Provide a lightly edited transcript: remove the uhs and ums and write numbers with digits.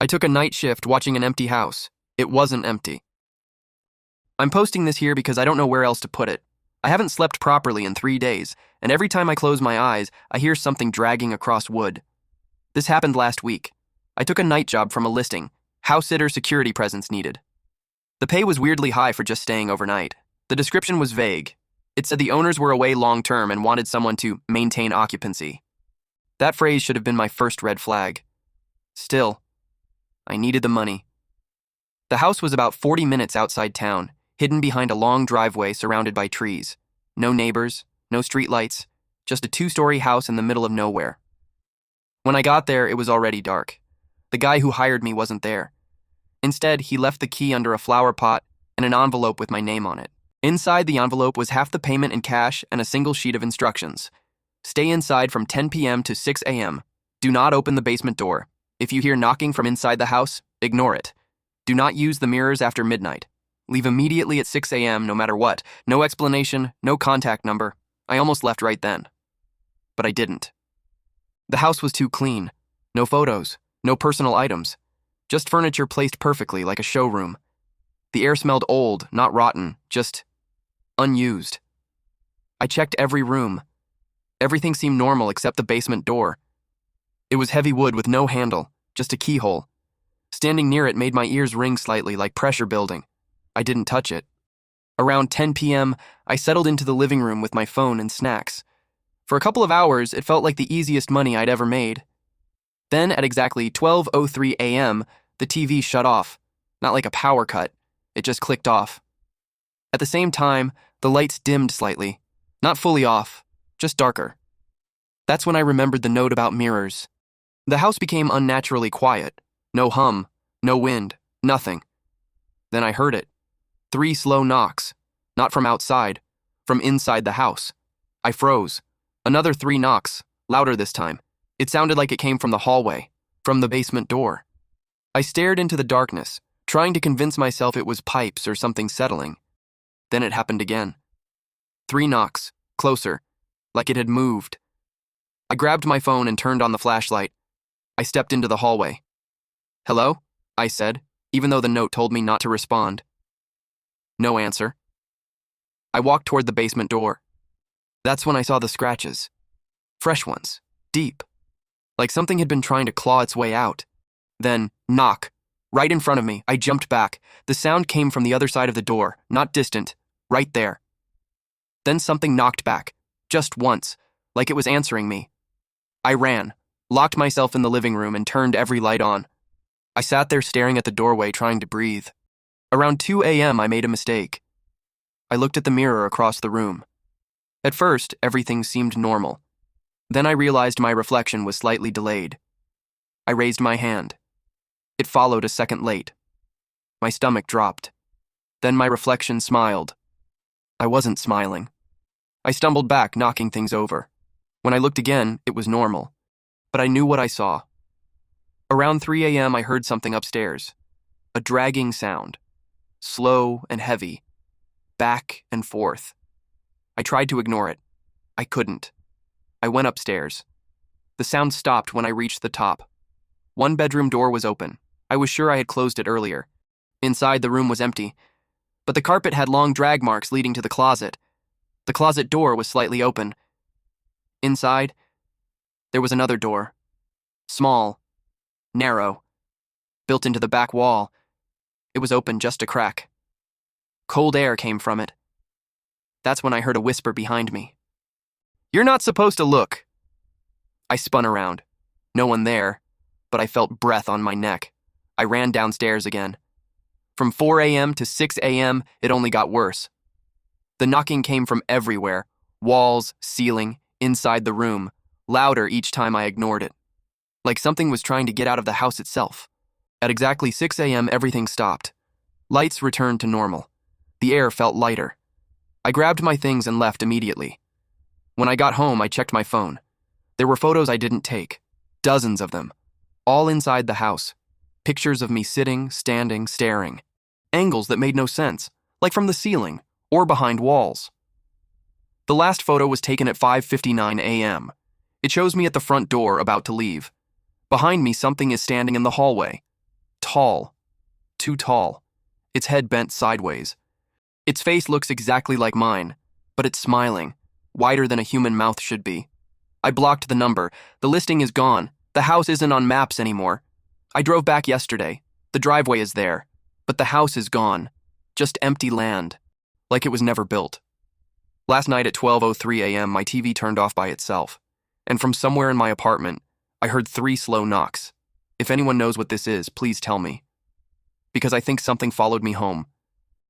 I took a night shift watching an empty house. It wasn't empty. I'm posting this here because I don't know where else to put it. I haven't slept properly in 3 days, and every time I close my eyes, I hear something dragging across wood. This happened last week. I took a night job from a listing, house sitter security presence needed. The pay was weirdly high for just staying overnight. The description was vague. It said the owners were away long-term and wanted someone to maintain occupancy. That phrase should have been my first red flag. Still, I needed the money. The house was about 40 minutes outside town, hidden behind a long driveway surrounded by trees. No neighbors, no streetlights, just a 2-story house in the middle of nowhere. When I got there, it was already dark. The guy who hired me wasn't there. Instead, he left the key under a flower pot and an envelope with my name on it. Inside the envelope was half the payment in cash and a single sheet of instructions. Stay inside from 10 p.m. to 6 a.m. Do not open the basement door. If you hear knocking from inside the house, ignore it. Do not use the mirrors after midnight. Leave immediately at 6 a.m. no matter what. No explanation, no contact number. I almost left right then. But I didn't. The house was too clean. No photos, no personal items. Just furniture placed perfectly like a showroom. The air smelled old, not rotten, just unused. I checked every room. Everything seemed normal except the basement door. It was heavy wood with no handle, just a keyhole. Standing near it made my ears ring slightly like pressure building. I didn't touch it. Around 10 p.m., I settled into the living room with my phone and snacks. For a couple of hours, it felt like the easiest money I'd ever made. Then, at exactly 12:03 a.m., the TV shut off. Not like a power cut. It just clicked off. At the same time, the lights dimmed slightly. Not fully off, just darker. That's when I remembered the note about mirrors. The house became unnaturally quiet. No hum, no wind, nothing. Then I heard it. 3 slow knocks. Not from outside, from inside the house. I froze. Another 3 knocks, louder this time. It sounded like it came from the hallway, from the basement door. I stared into the darkness, trying to convince myself it was pipes or something settling. Then it happened again. 3 knocks, closer, like it had moved. I grabbed my phone and turned on the flashlight. I stepped into the hallway. "Hello?" I said, even though the note told me not to respond. No answer. I walked toward the basement door. That's when I saw the scratches. Fresh ones, deep, like something had been trying to claw its way out. Then, knock. Right in front of me, I jumped back. The sound came from the other side of the door, not distant, right there. Then something knocked back, just once, like it was answering me. I ran, locked myself in the living room, and turned every light on. I sat there staring at the doorway, trying to breathe. Around 2 a.m., I made a mistake. I looked at the mirror across the room. At first, everything seemed normal. Then I realized my reflection was slightly delayed. I raised my hand. It followed a second late. My stomach dropped. Then my reflection smiled. I wasn't smiling. I stumbled back, knocking things over. When I looked again, it was normal. But I knew what I saw. Around 3 a.m., I heard something upstairs. A dragging sound. Slow and heavy. Back and forth. I tried to ignore it. I couldn't. I went upstairs. The sound stopped when I reached the top. 1 bedroom door was open. I was sure I had closed it earlier. Inside, the room was empty, but the carpet had long drag marks leading to the closet. The closet door was slightly open. Inside, there was another door. Small, narrow, built into the back wall. It was open just a crack. Cold air came from it. That's when I heard a whisper behind me. "You're not supposed to look." I spun around. No one there, but I felt breath on my neck. I ran downstairs again. From 4 a.m. to 6 a.m., it only got worse. The knocking came from everywhere, walls, ceiling, inside the room, louder each time I ignored it. Like something was trying to get out of the house itself. At exactly 6 a.m., everything stopped. Lights returned to normal. The air felt lighter. I grabbed my things and left immediately. When I got home, I checked my phone. There were photos I didn't take, dozens of them, all inside the house. Pictures of me sitting, standing, staring. Angles that made no sense, like from the ceiling or behind walls. The last photo was taken at 5:59 a.m. It shows me at the front door about to leave. Behind me, something is standing in the hallway. Tall. Too tall. Its head bent sideways. Its face looks exactly like mine, but it's smiling, wider than a human mouth should be. I blocked the number. The listing is gone. The house isn't on maps anymore. I drove back yesterday. The driveway is there, but the house is gone. Just empty land, like it was never built. Last night at 12:03 a.m., my TV turned off by itself, and from somewhere in my apartment, I heard 3 slow knocks. If anyone knows what this is, please tell me. Because I think something followed me home,